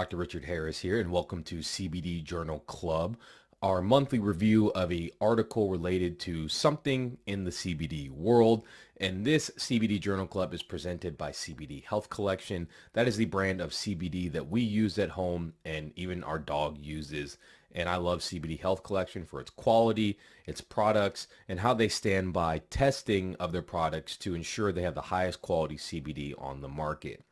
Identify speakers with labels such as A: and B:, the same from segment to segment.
A: Dr. Richard Harris here, and welcome to CBD Journal Club, our monthly review of an article related to something in the CBD world. And this CBD Journal Club is presented by CBD Health Collection. That is the brand of CBD that we use at home and even our dog uses. And I love CBD Health Collection for its quality, its products, and how they stand by testing of their products to ensure they have the highest quality CBD on the market.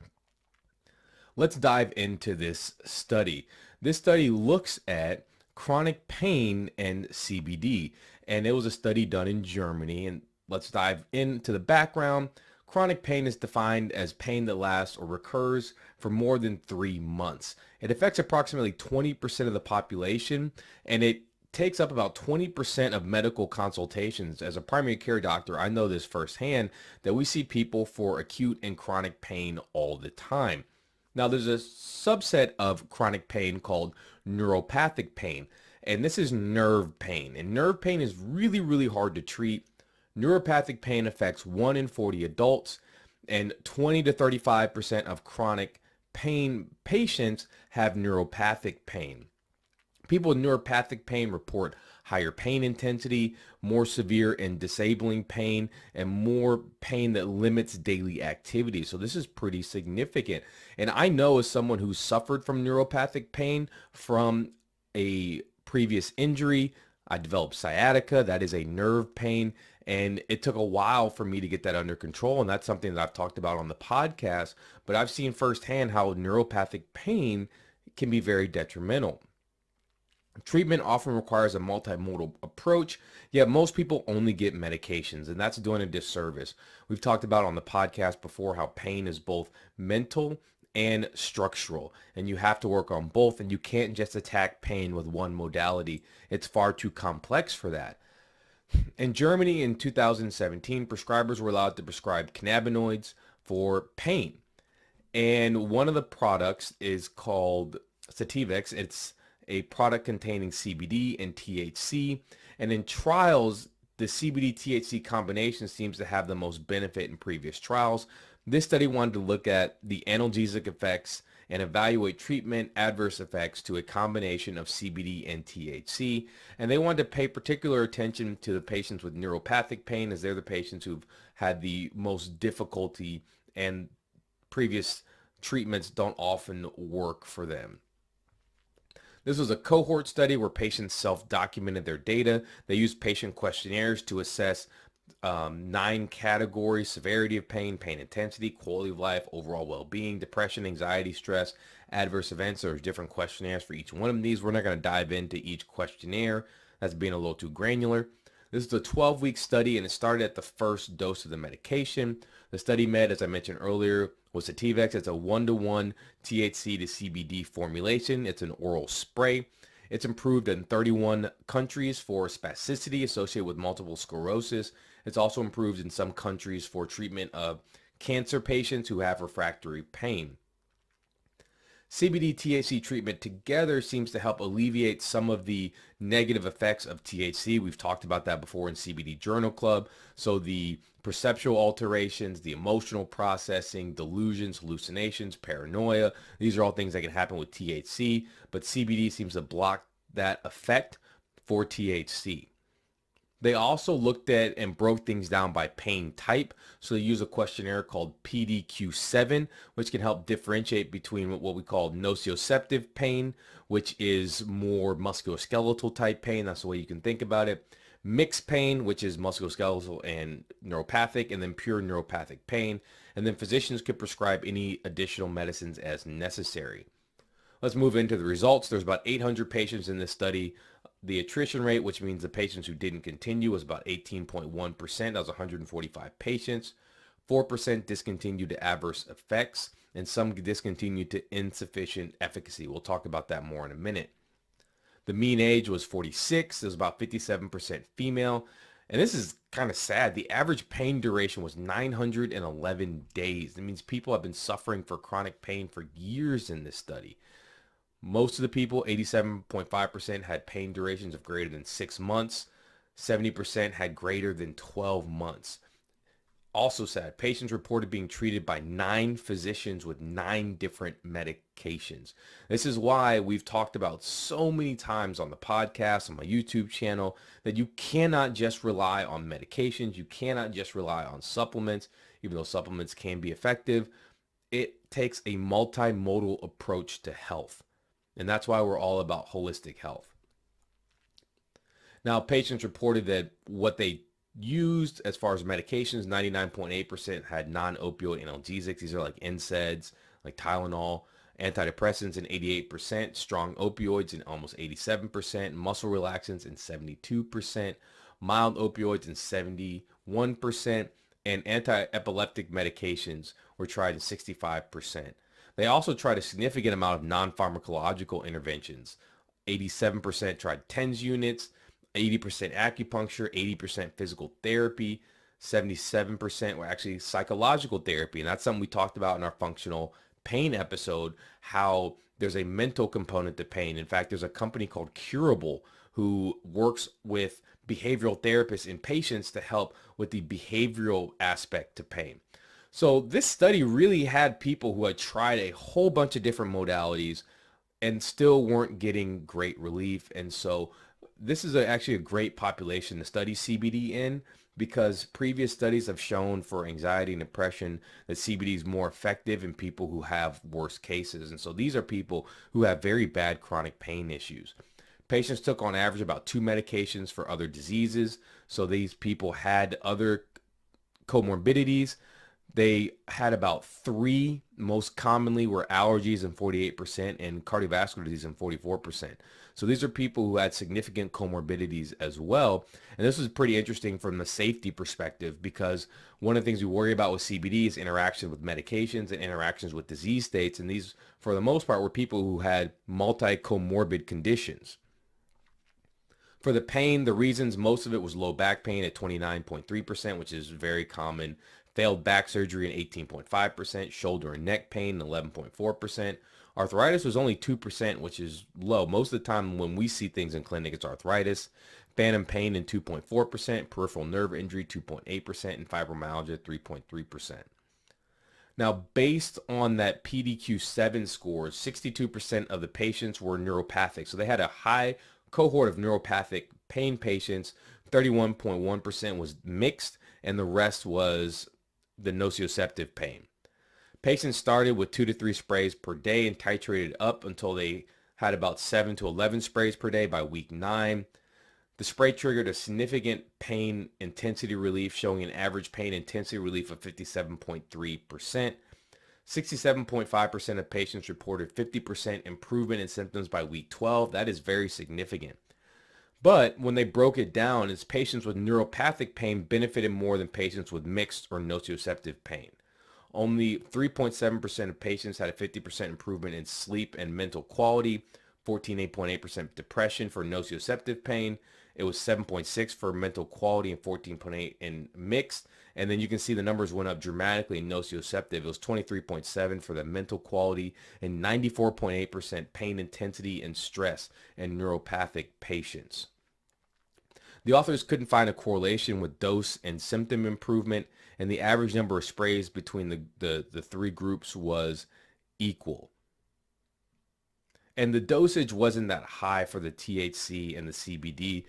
A: Let's dive into this study. This study looks at chronic pain and CBD, and it was a study done in Germany. And let's dive into the background. Chronic pain is defined as pain that lasts or recurs for more than 3 months. It affects approximately 20% of the population, and it takes up about 20% of medical consultations. As a primary care doctor, I know this firsthand, that we see people for acute and chronic pain all the time. Now, there's a subset of chronic pain called neuropathic pain, and this is nerve pain. And nerve pain is really, really hard to treat. Neuropathic pain affects 1 in 40 adults, and 20 to 35% of chronic pain patients have neuropathic pain. People with neuropathic pain report higher pain intensity, more severe and disabling pain, and more pain that limits daily activity. So this is pretty significant. And I know, as someone who suffered from neuropathic pain from a previous injury, I developed sciatica. That is a nerve pain. And it took a while for me to get that under control. And that's something that I've talked about on the podcast. But I've seen firsthand how neuropathic pain can be very detrimental. Treatment often requires a multimodal approach, yet most people only get medications, and that's doing a disservice. We've talked about on the podcast before how pain is both mental and structural, and you have to work on both, and you can't just attack pain with one modality. It's far too complex for that. In Germany in 2017, prescribers were allowed to prescribe cannabinoids for pain, and one of the products is called Sativex. It's a product containing CBD and THC. And in trials, the CBD THC combination seems to have the most benefit in previous trials. This study wanted to look at the analgesic effects and evaluate treatment adverse effects to a combination of CBD and THC. And they wanted to pay particular attention to the patients with neuropathic pain, as they're the patients who've had the most difficulty and previous treatments don't often work for them. This was a cohort study where patients self-documented their data. They used patient questionnaires to assess 9 categories: severity of pain, pain intensity, quality of life, overall well-being, depression, anxiety, stress, adverse events. There's different questionnaires for each one of these. We're not going to dive into each questionnaire. That's being a little too granular. This is a 12-week study, and it started at the first dose of the medication. The study met, as I mentioned earlier, with Sativex. It's a 1-to-1 THC to CBD formulation. It's an oral spray. It's improved in 31 countries for spasticity associated with multiple sclerosis. It's also improved in some countries for treatment of cancer patients who have refractory pain. CBD THC treatment together seems to help alleviate some of the negative effects of THC. We've talked about that before in CBD Journal Club. So the perceptual alterations, the emotional processing, delusions, hallucinations, paranoia, these are all things that can happen with THC, but CBD seems to block that effect for THC. They also looked at and broke things down by pain type. So they use a questionnaire called PDQ-7, which can help differentiate between what we call nociceptive pain, which is more musculoskeletal type pain. That's the way you can think about it. Mixed pain, which is musculoskeletal and neuropathic, and then pure neuropathic pain. And then physicians could prescribe any additional medicines as necessary. Let's move into the results. There's about 800 patients in this study. The attrition rate, which means the patients who didn't continue, was about 18.1%. That was 145 patients. 4% discontinued to adverse effects, and some discontinued to insufficient efficacy. We'll talk about that more in a minute. The mean age was 46. It was about 57% female. And this is kind of sad. The average pain duration was 911 days. That means people have been suffering for chronic pain for years in this study. Most of the people, 87.5%, had pain durations of greater than 6 months. 70% had greater than 12 months. Also said, patients reported being treated by 9 physicians with 9 different medications. This is why we've talked about so many times on the podcast, on my YouTube channel, that you cannot just rely on medications. You cannot just rely on supplements, even though supplements can be effective. It takes a multimodal approach to health. And that's why we're all about holistic health. Now, patients reported that what they used as far as medications, 99.8% had non-opioid analgesics. These are like NSAIDs, like Tylenol, antidepressants in 88%, strong opioids in almost 87%, muscle relaxants in 72%, mild opioids in 71%, and anti-epileptic medications were tried in 65%. They also tried a significant amount of non-pharmacological interventions. 87% tried TENS units, 80% acupuncture, 80% physical therapy, 77% were actually psychological therapy. And that's something we talked about in our functional pain episode, how there's a mental component to pain. In fact, there's a company called Curable who works with behavioral therapists and patients to help with the behavioral aspect to pain. So this study really had people who had tried a whole bunch of different modalities and still weren't getting great relief. And so this is actually a great population to study CBD in, because previous studies have shown for anxiety and depression that CBD is more effective in people who have worse cases. And so these are people who have very bad chronic pain issues. Patients took on average about 2 medications for other diseases. So these people had other comorbidities. They had about 3, most commonly were allergies in 48% and cardiovascular disease in 44%. So these are people who had significant comorbidities as well. And this was pretty interesting from the safety perspective, because one of the things we worry about with CBD is interaction with medications and interactions with disease states. And these, for the most part, were people who had multi-comorbid conditions. For the pain, the reasons, most of it was low back pain at 29.3%, which is very common. Failed back surgery in 18.5%, shoulder and neck pain 11.4%. Arthritis was only 2%, which is low. Most of the time when we see things in clinic, it's arthritis. Phantom pain in 2.4%, peripheral nerve injury 2.8%, and fibromyalgia 3.3%. Now, based on that PDQ-7 score, 62% of the patients were neuropathic. So they had a high cohort of neuropathic pain patients. 31.1% was mixed, and the rest was the nociceptive pain. Patients started with 2 to 3 sprays per day and titrated up until they had about 7 to 11 sprays per day by week 9. The spray triggered a significant pain intensity relief, showing an average pain intensity relief of 57.3%. 67.5% of patients reported 50% improvement in symptoms by week 12. That is very significant. But when they broke it down, it's patients with neuropathic pain benefited more than patients with mixed or nociceptive pain. Only 3.7% of patients had a 50% improvement in sleep and mental quality, 14.8% depression for nociceptive pain. It was 7.6 for mental quality and 14.8 in mixed. And then you can see the numbers went up dramatically in nociceptive. It was 23.7 for the mental quality and 94.8% pain intensity and stress in neuropathic patients. The authors couldn't find a correlation with dose and symptom improvement, and the average number of sprays between the 3 groups was equal. And the dosage wasn't that high for the THC and the CBD.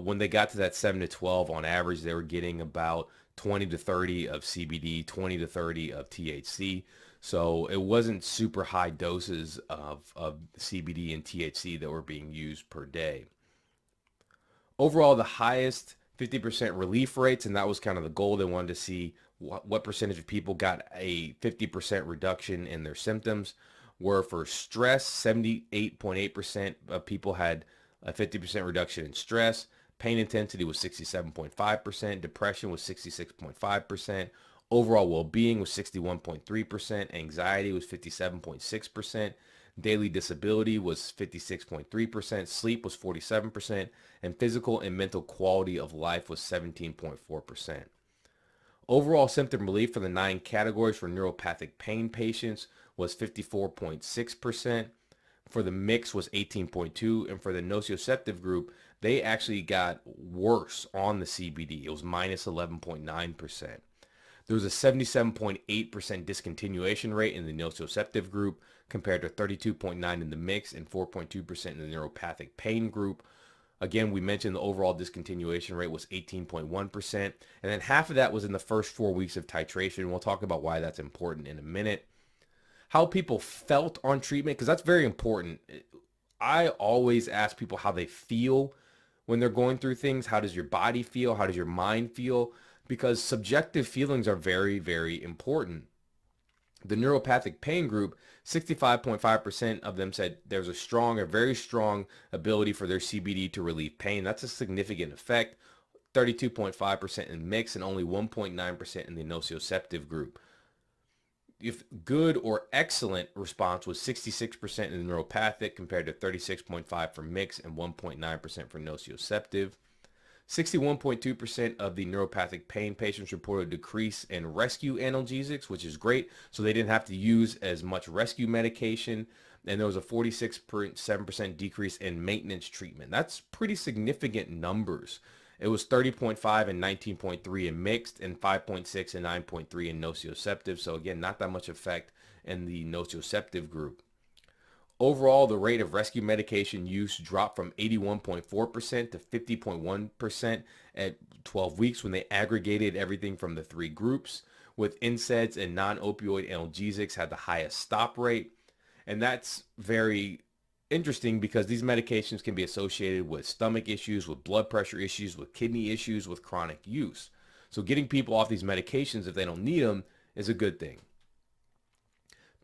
A: When they got to that 7 to 12, on average, they were getting about 20 to 30 of CBD, 20 to 30 of THC. So it wasn't super high doses of CBD and THC that were being used per day. Overall, the highest 50% relief rates, and that was kind of the goal. They wanted to see what percentage of people got a 50% reduction in their symptoms, were for stress. 78.8% of people had a 50% reduction in stress. Pain intensity was 67.5%. Depression was 66.5%. Overall well-being was 61.3%. Anxiety was 57.6%. Daily disability was 56.3%. Sleep was 47%. And physical and mental quality of life was 17.4%. Overall symptom relief for the 9 categories for neuropathic pain patients was 54.6%. For the mix was 18.2%. And for the nociceptive group, they actually got worse on the CBD. It was minus 11.9%. There was a 77.8% discontinuation rate in the nociceptive group compared to 32.9% in the mixed and 4.2% in the neuropathic pain group. Again, we mentioned the overall discontinuation rate was 18.1%, and then half of that was in the first 4 weeks of titration. We'll talk about why that's important in a minute. How people felt on treatment, because that's very important. I always ask people how they feel when they're going through things. How does your body feel? How does your mind feel? Because subjective feelings are very, very important. The neuropathic pain group, 65.5% of them said there's a very strong ability for their CBD to relieve pain. That's a significant effect. 32.5% in mixed and only 1.9% in the nociceptive group. If good or excellent response was 66% in the neuropathic compared to 36.5% for mixed and 1.9% for nociceptive. 61.2% of the neuropathic pain patients reported a decrease in rescue analgesics, which is great. So they didn't have to use as much rescue medication. And there was a 46.7% decrease in maintenance treatment. That's pretty significant numbers. It was 30.5 and 19.3 in mixed and 5.6 and 9.3 in nociceptive. So again, not that much effect in the nociceptive group. Overall, the rate of rescue medication use dropped from 81.4% to 50.1% at 12 weeks when they aggregated everything from the three groups, with NSAIDs and non-opioid analgesics had the highest stop rate. And that's very interesting because these medications can be associated with stomach issues, with blood pressure issues, with kidney issues, with chronic use. So getting people off these medications if they don't need them is a good thing.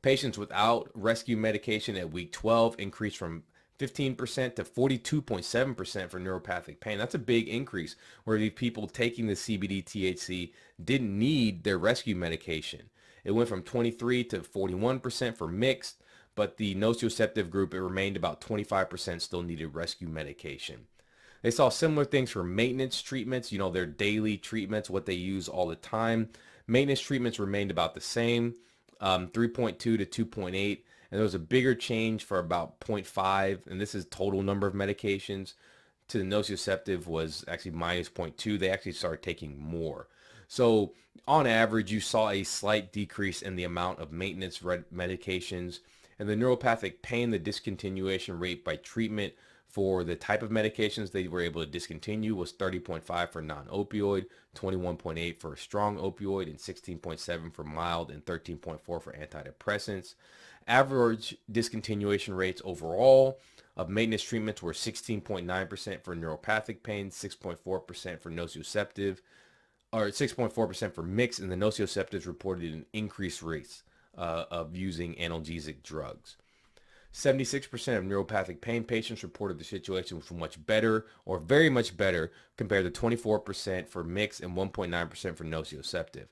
A: Patients without rescue medication at week 12 increased from 15% to 42.7% for neuropathic pain. That's a big increase where the people taking the CBD THC didn't need their rescue medication. It went from 23 to 41% for mixed, but the nociceptive group, it remained about 25% still needed rescue medication. They saw similar things for maintenance treatments, their daily treatments, what they use all the time. Maintenance treatments remained about the same. 3.2 to 2.8, and there was a bigger change for about 0.5, and this is total number of medications. To the nociceptive was actually minus 0.2. They actually started taking more. So on average, you saw a slight decrease in the amount of maintenance medications. And the neuropathic pain, the discontinuation rate by treatment for the type of medications they were able to discontinue was 30.5 for non-opioid, 21.8 for a strong opioid, and 16.7 for mild, and 13.4 for antidepressants. Average discontinuation rates overall of maintenance treatments were 16.9% for neuropathic pain, 6.4% for nociceptive, or 6.4% for mixed, and the nociceptives reported an increased rates of using analgesic drugs. 76% of neuropathic pain patients reported the situation was much better or very much better compared to 24% for mixed and 1.9% for nociceptive.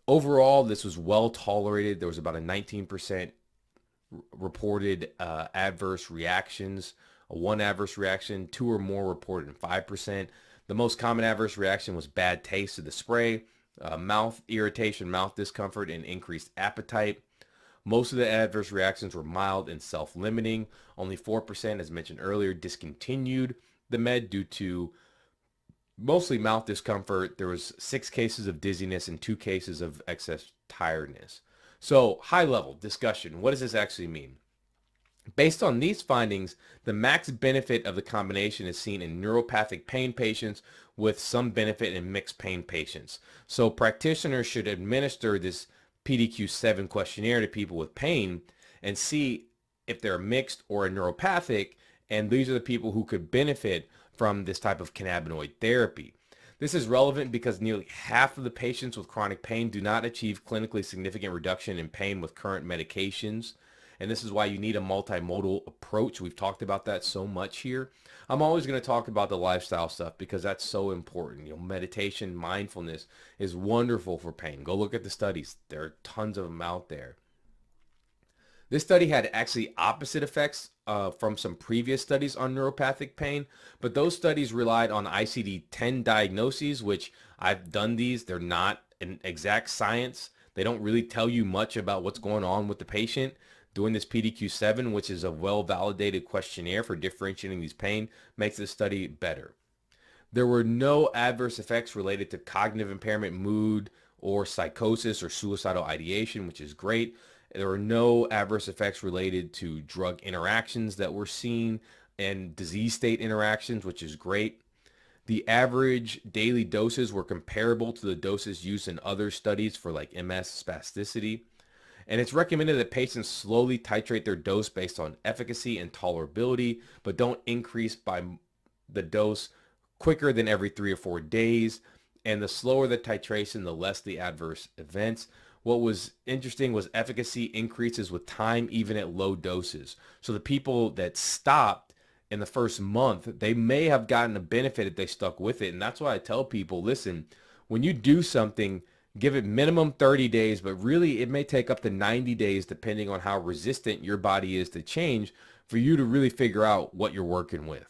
A: Overall, this was well tolerated. There was about a 19% reported adverse reactions, one adverse reaction, 2 or more reported in 5%. The most common adverse reaction was bad taste of the spray, mouth irritation, mouth discomfort, and increased appetite. Most of the adverse reactions were mild and self-limiting. Only 4%, as mentioned earlier, discontinued the med due to mostly mouth discomfort. There was 6 cases of dizziness and 2 cases of excess tiredness. So high level discussion. What does this actually mean? Based on these findings, the max benefit of the combination is seen in neuropathic pain patients with some benefit in mixed pain patients. So practitioners should administer this PDQ-7 questionnaire to people with pain and see if they're mixed or a neuropathic, and these are the people who could benefit from this type of cannabinoid therapy. This is relevant because nearly half of the patients with chronic pain do not achieve clinically significant reduction in pain with current medications. And this is why you need a multimodal approach. We've talked about that so much here. I'm always going to talk about the lifestyle stuff because that's so important. Meditation, mindfulness is wonderful for pain. Go look at the studies. There are tons of them out there. This study had actually opposite effects from some previous studies on neuropathic pain, but those studies relied on ICD-10 diagnoses, which I've done these. They're not an exact science. They don't really tell you much about what's going on with the patient. Doing this PDQ-7, which is a well-validated questionnaire for differentiating these pain, makes this study better. There were no adverse effects related to cognitive impairment, mood, or psychosis or suicidal ideation, which is great. There were no adverse effects related to drug interactions that were seen and disease state interactions, which is great. The average daily doses were comparable to the doses used in other studies for like MS spasticity. And it's recommended that patients slowly titrate their dose based on efficacy and tolerability, but don't increase by the dose quicker than every 3 or 4 days. And the slower the titration, the less the adverse events. What was interesting was efficacy increases with time, even at low doses. So the people that stopped in the first month, they may have gotten a benefit if they stuck with it. And that's why I tell people, listen, when you do something, give it minimum 30 days, but really it may take up to 90 days depending on how resistant your body is to change for you to really figure out what you're working with.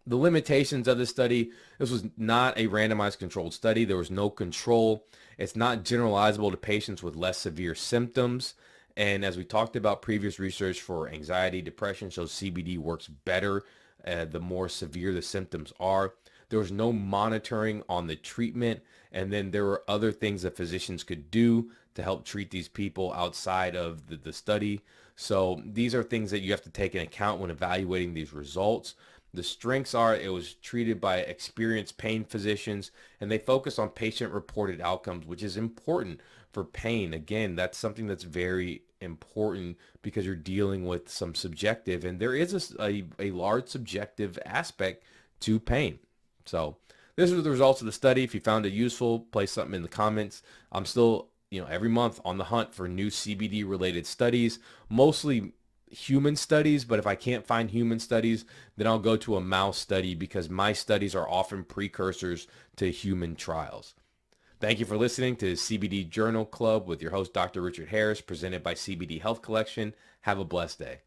A: The limitations of this study: this was not a randomized controlled study. There was no control. It's not generalizable to patients with less severe symptoms. And as we talked about, previous research for anxiety, depression shows CBD works better the more severe the symptoms are. There was no monitoring on the treatment. And then there were other things that physicians could do to help treat these people outside of the study. So these are things that you have to take into account when evaluating these results. The strengths are it was treated by experienced pain physicians, and they focus on patient-reported outcomes, which is important for pain. Again, that's something that's very important because you're dealing with some subjective, and there is a large subjective aspect to pain. So this is the results of the study. If you found it useful, place something in the comments. I'm still, every month on the hunt for new CBD related studies, mostly human studies, but if I can't find human studies, then I'll go to a mouse study because my studies are often precursors to human trials. Thank you for listening to CBD Journal Club with your host, Dr. Richard Harris, presented by CBD Health Collection. Have a blessed day.